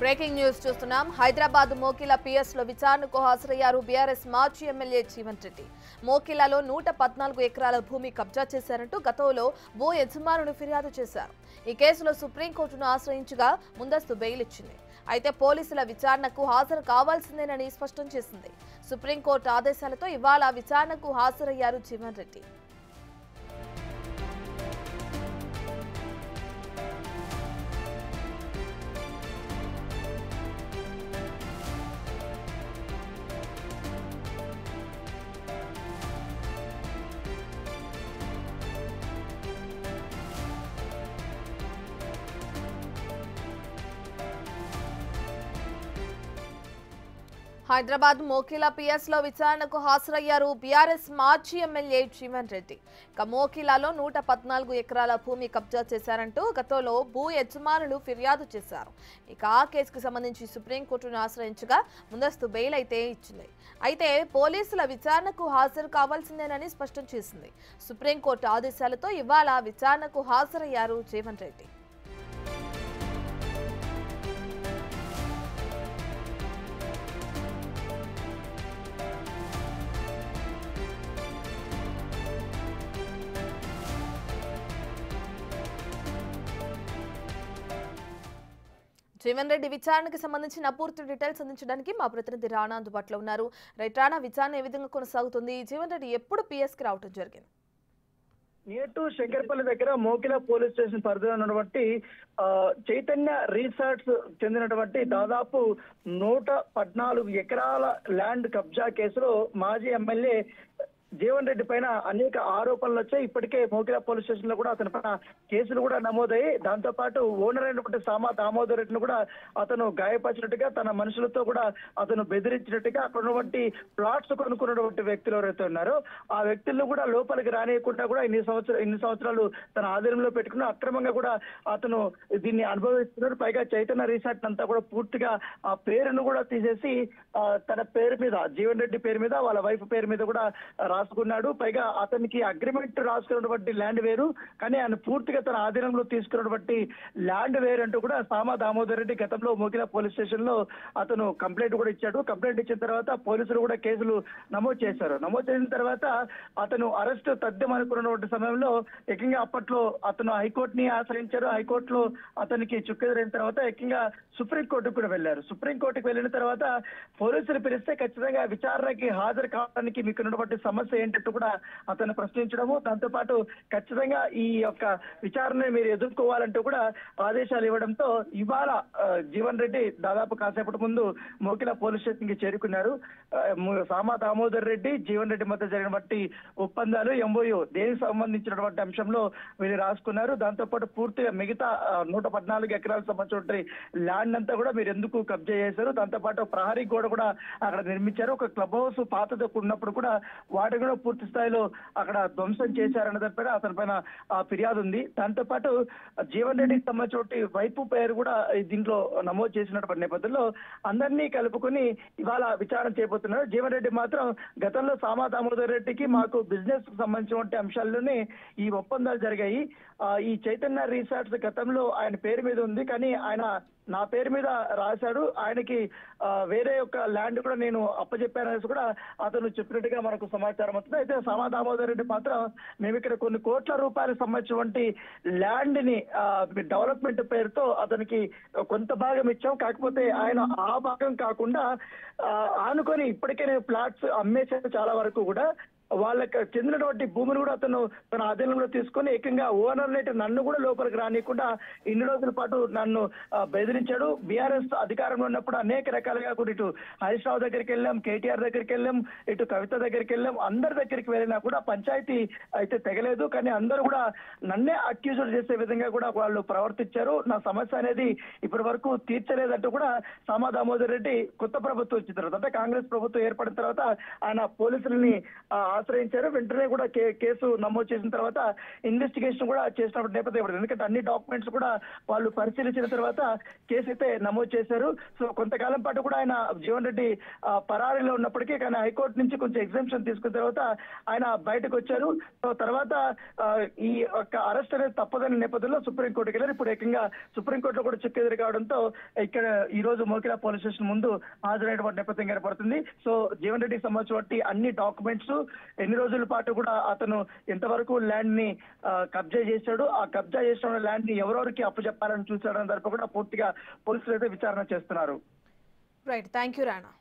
Breaking news చూస్తున్నాం. Hyderabad Mokila PS లో విచారణకు హాజరయ్యారు బీఆర్ఎస్ మాజీ ఎమ్మెల్యే జీవన్ రెడ్డి. మోకిలాలో 114 ఎకరాల భూమి కబ్జా చేశారంటూ గతంలో భూ యజమానులు ఫిర్యాదు చేశారు. ఈ కేసులో సుప్రీంకోర్టును ఆశ్రయించగా ముందస్తు బెయిల్ ఇచ్చింది. అయితే పోలీసుల విచారణకు హాజరు కావాల్సిందేనని స్పష్టం చేసింది. సుప్రీంకోర్టు ఆదేశాలతో ఇవాళ విచారణకు హాజరయ్యారు జీవన్ రెడ్డి. హైదరాబాద్ మోకిలా పిఎస్ లో విచారణకు హాజరయ్యారు బీఆర్ఎస్ మాజీ ఎమ్మెల్యే జీవన్ రెడ్డి. మోకిలాలో 114 ఎకరాల భూమి కబ్జా చేశారంటూ గతంలో భూ యజమానులు ఫిర్యాదు చేశారు. ఇక ఆ కేసుకు సంబంధించి సుప్రీంకోర్టును ఆశ్రయించగా ముందస్తు బెయిల్ అయితే ఇచ్చింది. అయితే పోలీసుల విచారణకు హాజరు కావాల్సిందేనని స్పష్టం చేసింది. సుప్రీంకోర్టు ఆదేశాలతో ఇవాళ విచారణకు హాజరయ్యారు జీవన్ రెడ్డి. జీవన్ రెడ్డి విచారణకు సంబంధించిన పూర్తి డీటెయిల్స్ అందించడానికి మా ప్రతినిధి రాణా అందుబాటులో ఉన్నారు. రైట్ రాణా, విచారణ ఏ విధంగా కొనసాగుతుంది? జీవన్ రెడ్డి ఎప్పుడు పిఎస్ కి రావడం జరిగింది? నియర్ టు శంకర్పల్లి దగ్గర మోకిలా పోలీస్ స్టేషన్ పరిధిలో ఉన్నటువంటి చైతన్య రిసార్ట్స్ చెందినటువంటి దాదాపు 114 ఎకరాల ల్యాండ్ కబ్జా కేసులో మాజీ ఎమ్మెల్యే జీవన్ రెడ్డి పైన అనేక ఆరోపణలు వచ్చాయి. ఇప్పటికే మోకిలా పోలీస్ స్టేషన్ లో కూడా అతని పైన కేసులు కూడా నమోదయ్యాయి. దాంతో పాటు ఓనర్ అయినటువంటి సామా దామోదర్ రెడ్డిని కూడా అతను గాయపరిచినట్టుగా, తన మనుషులతో కూడా అతను బెదిరించినట్టుగా, అక్కడ ఉన్నటువంటి ప్లాట్స్ కొనుక్కున్నటువంటి వ్యక్తులు ఎవరైతే ఉన్నారో ఆ వ్యక్తులను కూడా లోపలికి రానియకుండా కూడా ఇన్ని సంవత్సరాలు తన ఆధీనంలో పెట్టుకుని అక్రమంగా కూడా అతను దీన్ని అనుభవిస్తున్నాడు. పైగా చైతన్య రిసార్ట్ అంతా కూడా పూర్తిగా ఆ పేరును కూడా తీసేసి తన పేరు మీద, జీవన్ రెడ్డి పేరు మీద, వాళ్ళ వైఫ్ పేరు మీద కూడా రాసుకున్నాడు. పైగా అతనికి అగ్రిమెంట్ రాసుకున్నటువంటి ల్యాండ్ వేరు, కానీ ఆయన పూర్తిగా తన ఆధీనంలో తీసుకున్నటువంటి ల్యాండ్ వేరు అంటూ కూడా సామా దామోదర్ రెడ్డి గతంలో మోకిలా పోలీస్ స్టేషన్ లో అతను కంప్లైంట్ కూడా ఇచ్చాడు. కంప్లైంట్ ఇచ్చిన తర్వాత పోలీసులు కూడా కేసులు నమోదు చేశారు. నమోదు చేసిన తర్వాత అతను అరెస్ట్ తథ్యం అనుకున్నటువంటి సమయంలో ఏకంగా అప్పట్లో అతను హైకోర్టుని ఆశ్రయించారు. హైకోర్టులో అతనికి చుక్కెదురైన తర్వాత ఏకంగా సుప్రీంకోర్టుకు కూడా వెళ్లారు. సుప్రీంకోర్టుకు వెళ్ళిన తర్వాత పోలీసులు పిలిస్తే ఖచ్చితంగా విచారణకి హాజరు కావడానికి మీకు ఉన్నటువంటి సమస్య ఏంటంటూ కూడా అతను ప్రశ్నించడము, దాంతో పాటు ఖచ్చితంగా ఈ యొక్క విచారణని మీరు ఎదుర్కోవాలంటూ కూడా ఆదేశాలు ఇవ్వడంతో ఇవాళ జీవన్ రెడ్డి దాదాపు కాసేపటి ముందు మోకిలా పోలీస్ స్టేషన్ కి చేరుకున్నారు. సామా దామోదర్ రెడ్డి, జీవన్ రెడ్డి మధ్య జరిగినటువంటి ఒప్పందాలు, ఎంఓయూ దేనికి సంబంధించినటువంటి అంశంలో వీళ్ళు రాసుకున్నారు. దాంతో పాటు పూర్తిగా మిగతా 114 ఎకరాలకు సంబంధించిన ల్యాండ్ అంతా కూడా మీరు ఎందుకు కబ్జా చేశారు, దాంతో పాటు ప్రహరీ గోడ కూడా అక్కడ నిర్మించారు. ఒక క్లబ్ హౌస్ పాతది ఉన్నప్పుడు కూడా వాటిని కూడా పూర్తి స్థాయిలో అక్కడ ధ్వంసం చేశారన్న దానిపైన అతని పైన ఫిర్యాదు ఉంది. దాంతో పాటు జీవన్ రెడ్డికి సంబంధించిన వైపు పేరు కూడా దీంట్లో నమోదు చేసినటువంటి నేపథ్యంలో అందరినీ కలుపుకొని ఇవాళ విచారణ చేయబోతున్నారు. జీవన్ రెడ్డి మాత్రం గతంలో సామా దామోదర్ రెడ్డికి మాకు బిజినెస్ కు సంబంధించిన అంశాల్లోనే ఈ ఒప్పందాలు జరిగాయి. ఈ చైతన్య రిసార్ట్స్ గతంలో ఆయన పేరు మీద ఉంది, కానీ ఆయన నా పేరు మీద రాశాడు, ఆయనకి వేరే ఒక ల్యాండ్ కూడా నేను అప్పచెప్పాననేసి కూడా అతను చెప్పినట్టుగా మనకు సమాచారం వస్తుంది. అయితే సామా దామోదర్ రెడ్డి మాత్రం మేము ఇక్కడ కొన్ని కోట్ల రూపాయలకు సంబంధించినటువంటి ల్యాండ్ ని డెవలప్మెంట్ పేరుతో అతనికి కొంత భాగం ఇచ్చాం, కాకపోతే ఆయన ఆ భాగం కాకుండా ఆనుకొని ఇప్పటికే నేను ప్లాట్స్ అమ్మేశాను. చాలా వరకు కూడా వాళ్ళకి చెందినటువంటి భూమిని కూడా అతను తన ఆధీనంలో తీసుకొని ఏకంగా ఓనర్ నన్ను కూడా లోపలికి రానియకుండా ఇన్ని రోజుల పాటు నన్ను బెదిరించాడు. బీఆర్ఎస్ అధికారంలో ఉన్నప్పుడు అనేక రకాలుగా కూడా ఇటు హరీష్ రావు దగ్గరికి వెళ్ళాం, కేటీఆర్ దగ్గరికి వెళ్ళాం, ఇటు కవిత దగ్గరికి వెళ్ళాం, అందరి దగ్గరికి వెళ్ళినా కూడా పంచాయతీ అయితే తెగలేదు. కానీ అందరూ కూడా నన్నే అక్యూజ్డ్ చేసే విధంగా కూడా వాళ్ళు ప్రవర్తించారు. నా సమస్య అనేది ఇప్పటి వరకు తీర్చలేదంటూ కూడా సామా దామోదర్ రెడ్డి కొత్త ప్రభుత్వం వచ్చిన తర్వాత, అంటే కాంగ్రెస్ ప్రభుత్వం ఏర్పడిన తర్వాత ఆయన పోలీసులని ఆశ్రయించారు. వెంటనే కూడా కేసు నమోదు చేసిన తర్వాత ఇన్వెస్టిగేషన్ కూడా చేసినప్పుడు నేపథ్యం, ఎందుకంటే అన్ని డాక్యుమెంట్స్ కూడా వాళ్ళు పరిశీలించిన తర్వాత కేసు అయితే నమోదు చేశారు. సో కొంతకాలం పాటు కూడా ఆయన జీవన్ రెడ్డి పరారీలో ఉన్నప్పటికీ కానీ హైకోర్టు నుంచి కొంచెం ఎగ్జామ్షన్ తీసుకున్న తర్వాత ఆయన బయటకు వచ్చారు. సో తర్వాత ఈ యొక్క అరెస్ట్ అనేది తప్పదని నేపథ్యంలో సుప్రీంకోర్టుకి వెళ్ళారు. ఇప్పుడు ఏకంగా సుప్రీంకోర్టులో కూడా చిక్కు ఎదురు కావడంతో ఇక్కడ ఈ రోజు మోకిలా పోలీస్ స్టేషన్ ముందు హాజరైనటువంటి నేపథ్యం కనపడుతుంది. సో జీవన్ రెడ్డికి సంబంధించినటువంటి అన్ని డాక్యుమెంట్స్, ఎన్ని రోజుల పాటు కూడా అతను ఎంతవరకు ల్యాండ్ ని కబ్జా చేశాడు, ఆ కబ్జా చేసిన ల్యాండ్ ని ఎవరెవరికి అప్పచెప్పాలని చూశాడని తరపు కూడా పూర్తిగా పోలీసులు అయితే విచారణ చేస్తున్నారు. Right, thank you Rana.